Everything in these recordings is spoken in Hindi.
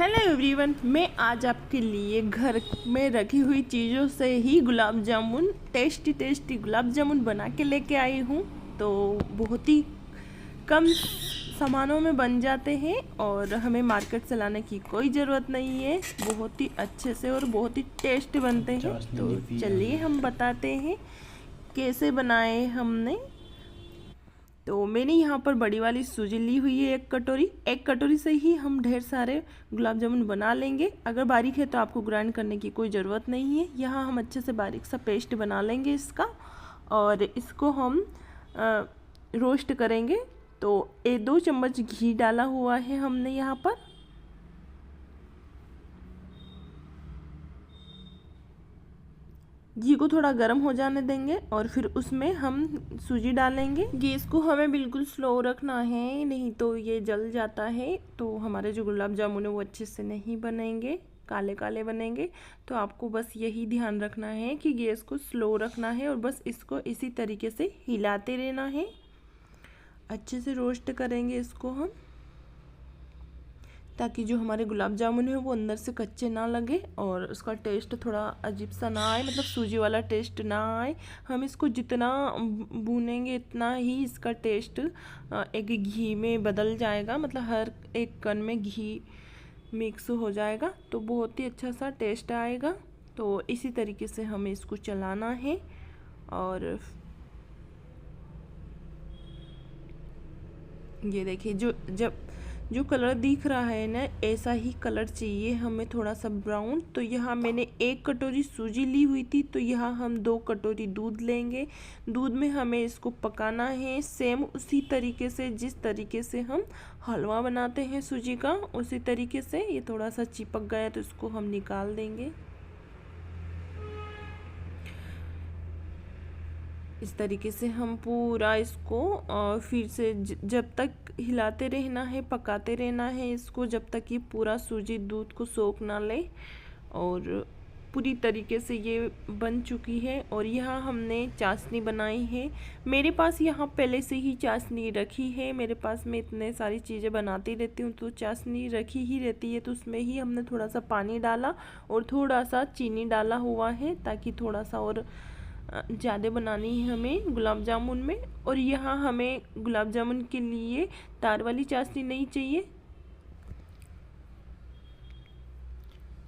हेलो एवरीवन, मैं आज आपके लिए घर में रखी हुई चीज़ों से ही गुलाब जामुन टेस्टी गुलाब जामुन बना के लेके आई हूँ। तो बहुत ही कम सामानों में बन जाते हैं और हमें मार्केट से लाने की कोई ज़रूरत नहीं है। बहुत ही अच्छे से और बहुत ही टेस्टी बनते हैं। तो चलिए हम बताते हैं कैसे बनाए हमने। तो मैंने यहाँ पर बड़ी वाली सूजी ली हुई है एक कटोरी से ही हम ढेर सारे गुलाब जामुन बना लेंगे। अगर बारीक है तो आपको ग्राइंड करने की कोई ज़रूरत नहीं है। यहाँ हम अच्छे से बारीक सा पेस्ट बना लेंगे इसका और इसको हम रोस्ट करेंगे। तो 2 चम्मच घी डाला हुआ है हमने यहाँ पर। घी को थोड़ा गर्म हो जाने देंगे और फिर उसमें हम सूजी डालेंगे। गैस को हमें बिल्कुल स्लो रखना है, नहीं तो ये जल जाता है। तो हमारे जो गुलाब जामुन है वो अच्छे से नहीं बनेंगे, काले काले बनेंगे। तो आपको बस यही ध्यान रखना है कि गैस को स्लो रखना है और बस इसको इसी तरीके से हिलाते रहना है। अच्छे से रोस्ट करेंगे इसको हम, ताकि जो हमारे गुलाब जामुन है वो अंदर से कच्चे ना लगे और उसका टेस्ट थोड़ा अजीब सा ना आए, मतलब सूजी वाला टेस्ट ना आए। हम इसको जितना भूनेंगे इतना ही इसका टेस्ट एक घी में बदल जाएगा, मतलब हर एक कण में घी मिक्स हो जाएगा तो बहुत ही अच्छा सा टेस्ट आएगा। तो इसी तरीके से हमें इसको चलाना है और ये देखिए जो कलर दिख रहा है ना, ऐसा ही कलर चाहिए हमें, थोड़ा सा ब्राउन। तो यहाँ मैंने 1 कटोरी सूजी ली हुई थी, तो यहाँ हम 2 कटोरी दूध लेंगे। दूध में हमें इसको पकाना है सेम उसी तरीके से जिस तरीके से हम हलवा बनाते हैं सूजी का, उसी तरीके से। ये थोड़ा सा चिपक गया तो इसको हम निकाल देंगे। इस तरीके से हम पूरा इसको फिर से जब तक हिलाते रहना है, पकाते रहना है इसको, जब तक ये पूरा सूजी दूध को सोख ना ले। और पूरी तरीके से ये बन चुकी है। और यहाँ हमने चाशनी बनाई है। मेरे पास यहाँ पहले से ही चाशनी रखी है, मेरे पास मैं इतने सारी चीज़ें बनाती रहती हूँ तो चाशनी रखी ही रहती है। तो उसमें ही हमने थोड़ा सा पानी डाला और थोड़ा सा चीनी डाला हुआ है, ताकि थोड़ा सा और ज़्यादा बनानी है हमें गुलाब जामुन में। और यहाँ हमें गुलाब जामुन के लिए तार वाली चाशनी नहीं चाहिए।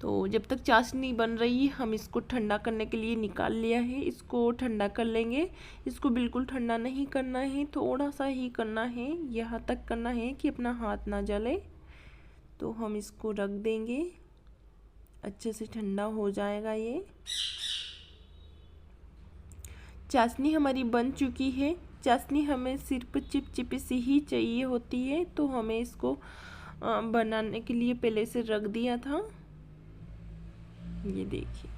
तो जब तक चाशनी बन रही है हम इसको ठंडा करने के लिए निकाल लिया है। इसको ठंडा कर लेंगे। इसको बिल्कुल ठंडा नहीं करना है, थोड़ा सा ही करना है, यहाँ तक करना है कि अपना हाथ ना जले। तो हम इसको रख देंगे, अच्छे से ठंडा हो जाएगा ये। चाशनी हमारी बन चुकी है। चाशनी हमें सिर्फ चिपचिपी सी ही चाहिए होती है, तो हमें इसको बनाने के लिए पहले से रख दिया था। ये देखिए,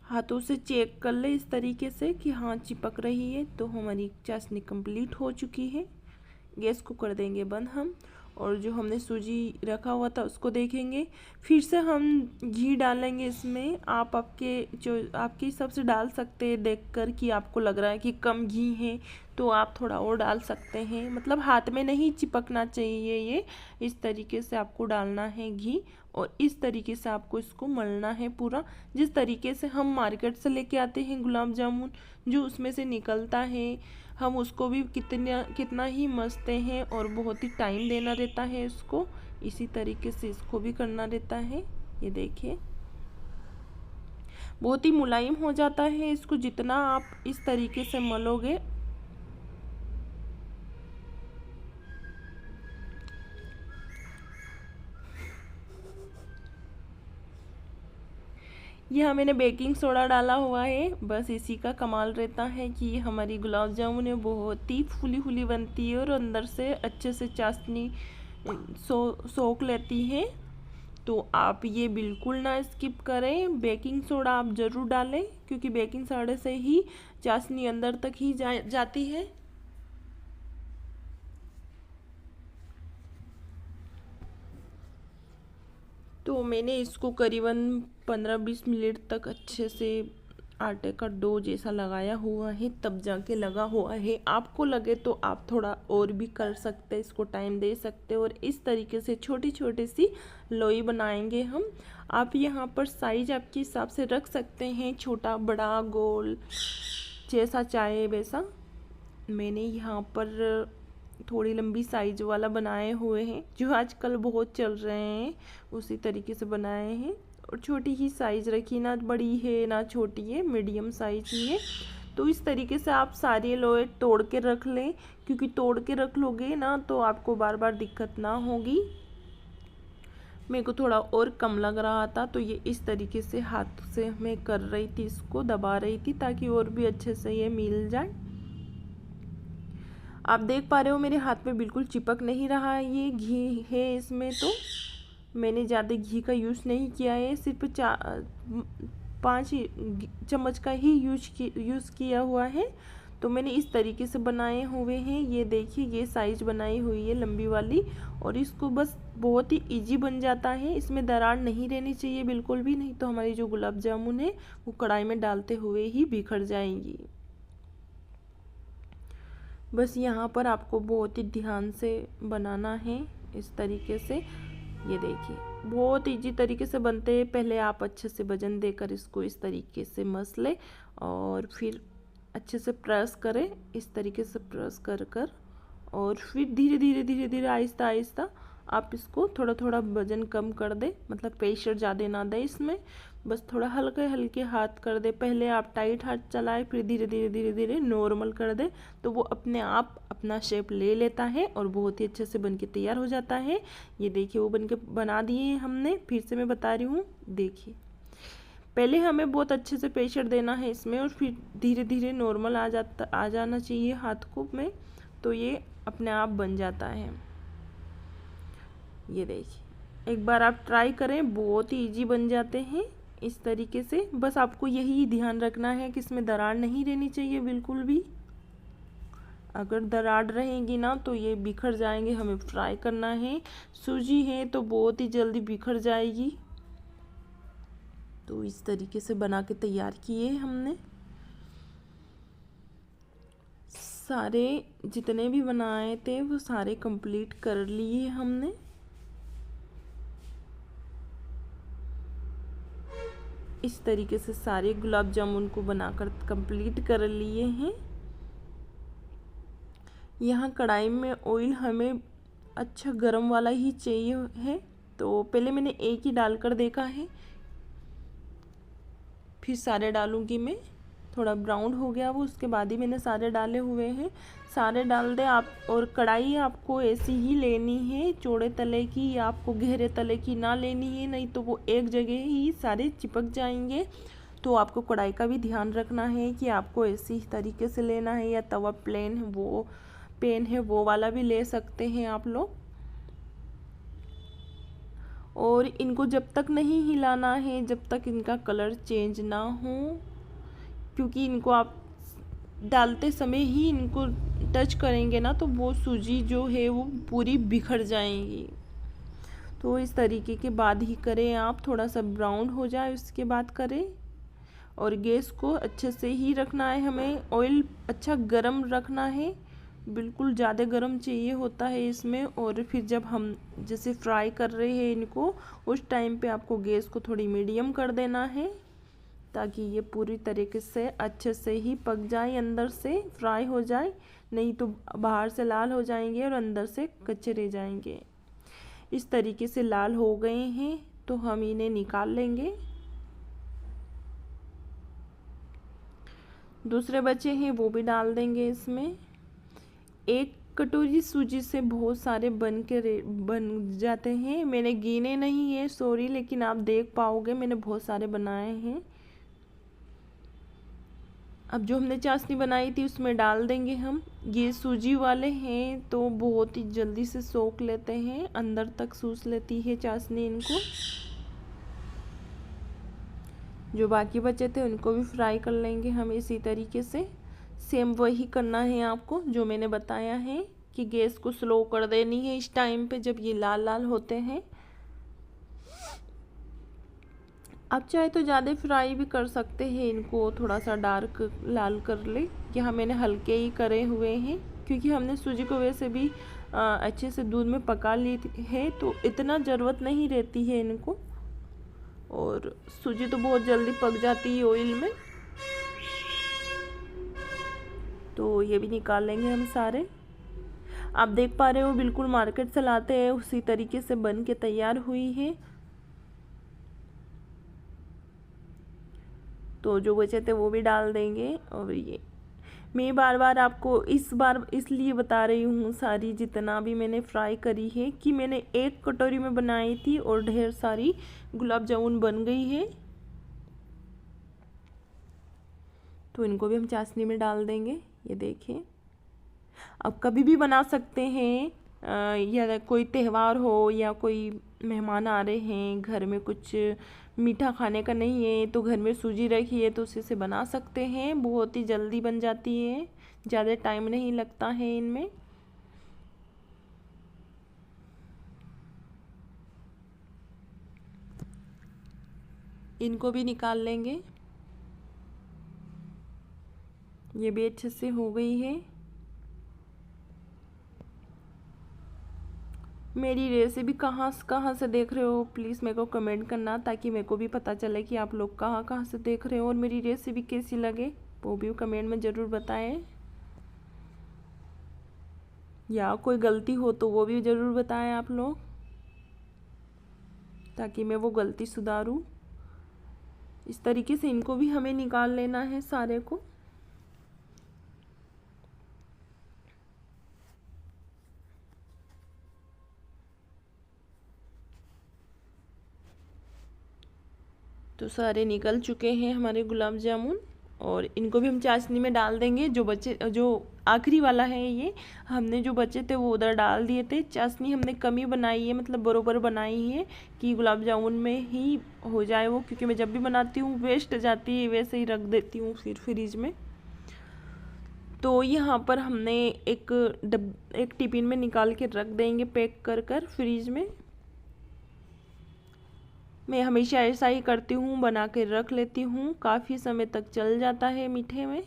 हाथों से चेक कर ले इस तरीके से कि हाँ चिपक रही है। तो हमारी चाशनी कंप्लीट हो चुकी है। गैस को कर देंगे बंद हम, और जो हमने सूजी रखा हुआ था उसको देखेंगे। फिर से हम घी डालेंगे इसमें। आप आपके हिसाब से डाल सकते हैं, देखकर कि आपको लग रहा है कि कम घी है तो आप थोड़ा और डाल सकते हैं। मतलब हाथ में नहीं चिपकना चाहिए ये, इस तरीके से आपको डालना है घी। और इस तरीके से आपको इसको मलना है पूरा, जिस तरीके से हम मार्केट से लेके आते हैं गुलाब जामुन, जो उसमें से निकलता है हम उसको भी कितना ही मसते हैं और बहुत ही टाइम देना रहता है इसको। इसी तरीके से इसको भी करना रहता है। ये देखिए, बहुत ही मुलायम हो जाता है इसको जितना आप इस तरीके से मलोगे। यह मैंने बेकिंग सोडा डाला हुआ है, बस इसी का कमाल रहता है कि हमारी गुलाब जामुन है बहुत ही फूली फूली बनती है और अंदर से अच्छे से चाशनी सोख लेती है। तो आप ये बिल्कुल ना स्किप करें, बेकिंग सोडा आप ज़रूर डालें, क्योंकि बेकिंग सोडा से ही चाशनी अंदर तक ही जाती है। तो मैंने इसको करीबन 15-20 मिनट तक अच्छे से आटे का डो जैसा लगाया हुआ है, तब जाके लगा हुआ है। आपको लगे तो आप थोड़ा और भी कर सकते हैं, इसको टाइम दे सकते हैं। और इस तरीके से छोटी छोटी सी लोई बनाएंगे हम। आप यहाँ पर साइज आपके हिसाब से रख सकते हैं, छोटा बड़ा गोल जैसा चाहे वैसा। मैंने यहाँ पर थोड़ी लंबी साइज वाला बनाए हुए हैं, जो आजकल बहुत चल रहे हैं, उसी तरीके से बनाए हैं। और छोटी ही साइज रखी, ना बड़ी है ना छोटी है, मीडियम साइज ही है। तो इस तरीके से आप सारे लोहे तोड़ के रख लें, क्योंकि तोड़ के रख लोगे ना तो आपको बार बार दिक्कत ना होगी। मेरे को थोड़ा और कम लग रहा था, तो ये इस तरीके से हाथ से मैं कर रही थी, इसको दबा रही थी ताकि और भी अच्छे से ये मिल जाए। आप देख पा रहे हो मेरे हाथ में बिल्कुल चिपक नहीं रहा है। ये घी है इसमें, तो मैंने ज़्यादा घी का यूज़ नहीं किया है, सिर्फ 5 चम्मच का ही यूज़ किया हुआ है। तो मैंने इस तरीके से बनाए हुए हैं। ये देखिए, ये साइज बनाई हुई है लंबी वाली। और इसको बस बहुत ही इजी बन जाता है, इसमें दरार नहीं रहनी चाहिए बिल्कुल भी, नहीं तो हमारी जो गुलाब जामुन है वो कढ़ाई में डालते हुए ही बिखर जाएंगी। बस यहाँ पर आपको बहुत ही ध्यान से बनाना है इस तरीके से। ये देखिए, बहुत इजी तरीके से बनते हैं। पहले आप अच्छे से वजन देकर इसको इस तरीके से मस ले, और फिर अच्छे से प्रेस करें, इस तरीके से प्रेस कर कर। और फिर धीरे धीरे आहिस्ता आहिस्ता आप इसको थोड़ा थोड़ा वजन कम कर दे, मतलब प्रेशर ज़्यादा ना दे इसमें, बस थोड़ा हल्के हल्के हाथ कर दे। पहले आप टाइट हाथ चलाए, फिर धीरे धीरे नॉर्मल कर दे, तो वो अपने आप अपना शेप ले लेता है और बहुत ही अच्छे से बनके तैयार हो जाता है। ये देखिए, वो बनके बना दिए हमने। फिर से मैं बता रही हूँ, देखिए पहले हमें बहुत अच्छे से प्रेशर देना है इसमें, और फिर धीरे धीरे नॉर्मल आ जाना चाहिए हाथ को में, तो ये अपने आप बन जाता है। ये देखिए, एक बार आप ट्राई करें, बहुत ही इजी बन जाते हैं इस तरीके से। बस आपको यही ध्यान रखना है कि इसमें दरार नहीं रहनी चाहिए बिल्कुल भी। अगर दरार रहेगी ना तो ये बिखर जाएंगे। हमें फ्राई करना है, सूजी है तो बहुत ही जल्दी बिखर जाएगी। तो इस तरीके से बना के तैयार किए हमने सारे, जितने भी बनाए थे वो सारे कंप्लीट कर लिए हमने। इस तरीके से सारे गुलाब जामुन को बनाकर कंप्लीट कर लिए हैं। यहाँ कढ़ाई में ऑयल हमें अच्छा गरम वाला ही चाहिए है, तो पहले मैंने एक ही डालकर देखा है, फिर सारे डालूंगी मैं। थोड़ा ब्राउन हो गया वो, उसके बाद ही मैंने सारे डाले हुए हैं। सारे डाल दे आप। और कढ़ाई आपको ऐसी ही लेनी है, चौड़े तले की, या आपको गहरे तले की ना लेनी है, नहीं तो वो एक जगह ही सारे चिपक जाएंगे। तो आपको कढ़ाई का भी ध्यान रखना है कि आपको ऐसी तरीके से लेना है, या तवा प्लेन है वो पेन है वो वाला भी ले सकते हैं आप लोग। और इनको जब तक नहीं हिलाना है जब तक इनका कलर चेंज ना हो, क्योंकि इनको आप डालते समय ही इनको टच करेंगे ना तो वो सूजी जो है वो पूरी बिखर जाएंगी। तो इस तरीके के बाद ही करें आप, थोड़ा सा ब्राउन हो जाए उसके बाद करें। और गैस को अच्छे से ही रखना है हमें, ऑयल अच्छा गरम रखना है, बिल्कुल ज़्यादा गरम चाहिए होता है इसमें। और फिर जब हम जैसे फ्राई कर रहे हैं इनको, उस टाइम पे आपको गैस को थोड़ी मीडियम कर देना है, ताकि ये पूरी तरीके से अच्छे से ही पक जाए, अंदर से फ्राई हो जाए, नहीं तो बाहर से लाल हो जाएंगे और अंदर से कच्चे रह जाएंगे। इस तरीके से लाल हो गए हैं तो हम इन्हें निकाल लेंगे। दूसरे बचे हैं वो भी डाल देंगे इसमें। एक कटोरी सूजी से बहुत सारे बन जाते हैं। मैंने गिने नहीं है, सॉरी, लेकिन आप देख पाओगे मैंने बहुत सारे बनाए हैं। अब जो हमने चाशनी बनाई थी उसमें डाल देंगे हम। ये सूजी वाले हैं तो बहुत ही जल्दी से सोख लेते हैं, अंदर तक सूस लेती है चाशनी इनको। जो बाकी बचे थे उनको भी फ्राई कर लेंगे हम इसी तरीके से। सेम वही करना है आपको जो मैंने बताया है, कि गैस को स्लो कर देनी है इस टाइम पे जब ये लाल लाल होते हैं। आप चाहे तो ज़्यादा फ्राई भी कर सकते हैं इनको, थोड़ा सा डार्क लाल कर ले। यहाँ मैंने हल्के ही करे हुए हैं क्योंकि हमने सूजी को वैसे भी अच्छे से दूध में पका ली है, तो इतना ज़रूरत नहीं रहती है इनको। और सूजी तो बहुत जल्दी पक जाती है ऑयल में। तो ये भी निकाल लेंगे हम सारे। आप देख पा रहे हो बिल्कुल मार्केट से लाते हैं उसी तरीके से बन के तैयार हुई है। तो जो बचे थे वो भी डाल देंगे। और ये मैं बार बार आपको इस बार इसलिए बता रही हूँ सारी जितना भी मैंने फ्राई करी है कि मैंने एक कटोरी में बनाई थी और ढेर सारी गुलाब जामुन बन गई है। तो इनको भी हम चाशनी में डाल देंगे। ये देखिए, आप कभी भी बना सकते हैं, या कोई त्यौहार हो या कोई मेहमान आ रहे हैं, घर में कुछ मीठा खाने का नहीं है तो घर में सूजी रखी है तो उसी से बना सकते हैं। बहुत ही जल्दी बन जाती है, ज़्यादा टाइम नहीं लगता है इनमें। इनको भी निकाल लेंगे। ये भी अच्छे से हो गई है। मेरी रेसिपी कहाँ से देख रहे हो प्लीज़ मेरे को कमेंट करना, ताकि मेरे को भी पता चले कि आप लोग कहाँ से देख रहे हो और मेरी रेसिपी कैसी लगे वो भी कमेंट में ज़रूर बताएं। या कोई गलती हो तो वो भी ज़रूर बताएं आप लोग, ताकि मैं वो गलती सुधारूं। इस तरीके से इनको भी हमें निकाल लेना है सारे को। तो सारे निकल चुके हैं हमारे गुलाब जामुन, और इनको भी हम चाशनी में डाल देंगे। जो आखिरी वाला है ये हमने जो बचे थे वो उधर डाल दिए थे। चाशनी हमने कम ही बनाई है, मतलब बरोबर बनाई है कि गुलाब जामुन में ही हो जाए वो, क्योंकि मैं जब भी बनाती हूँ वेस्ट जाती है, वैसे ही रख देती हूँ फिर फ्रिज में। तो यहाँ पर हमने एक टिफिन में निकाल के रख देंगे पैक कर फ्रिज में। मैं हमेशा ऐसा ही करती हूँ, बना के रख लेती हूँ, काफ़ी समय तक चल जाता है मीठे में।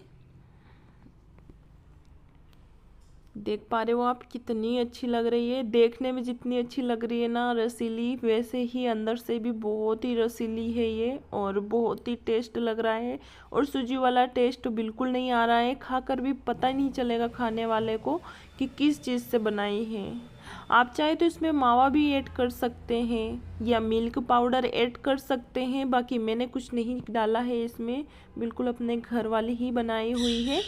देख पा रहे हो आप कितनी अच्छी लग रही है। देखने में जितनी अच्छी लग रही है ना रसीली, वैसे ही अंदर से भी बहुत ही रसीली है ये, और बहुत ही टेस्ट लग रहा है। और सूजी वाला टेस्ट बिल्कुल नहीं आ रहा है, खाकर भी पता नहीं चलेगा खाने वाले को कि किस चीज़ से बनाई है। आप चाहे तो इसमें मावा भी ऐड कर सकते हैं या मिल्क पाउडर ऐड कर सकते हैं, बाकी मैंने कुछ नहीं डाला है इसमें, बिल्कुल अपने घर वाली ही बनाई हुई है।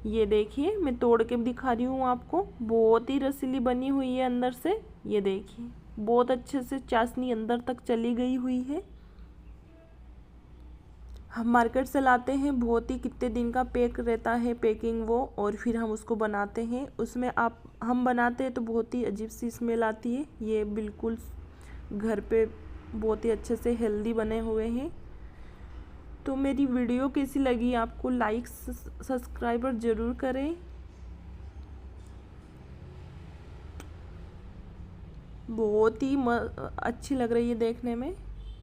ये देखिए मैं तोड़ के दिखा रही हूँ आपको, बहुत ही रसीली बनी हुई है अंदर से। ये देखिए बहुत अच्छे से चाशनी अंदर तक चली गई हुई है। हम मार्केट से लाते हैं, बहुत ही कितने दिन का पैक रहता है पैकिंग वो, और फिर हम उसको बनाते हैं। उसमें हम बनाते हैं तो बहुत ही अजीब सी स्मेल आती है। ये बिल्कुल घर पे बहुत ही अच्छे से हेल्दी बने हुए हैं। तो मेरी वीडियो कैसी लगी आपको, लाइक सब्सक्राइबर ज़रूर करें। बहुत ही अच्छी लग रही है देखने में।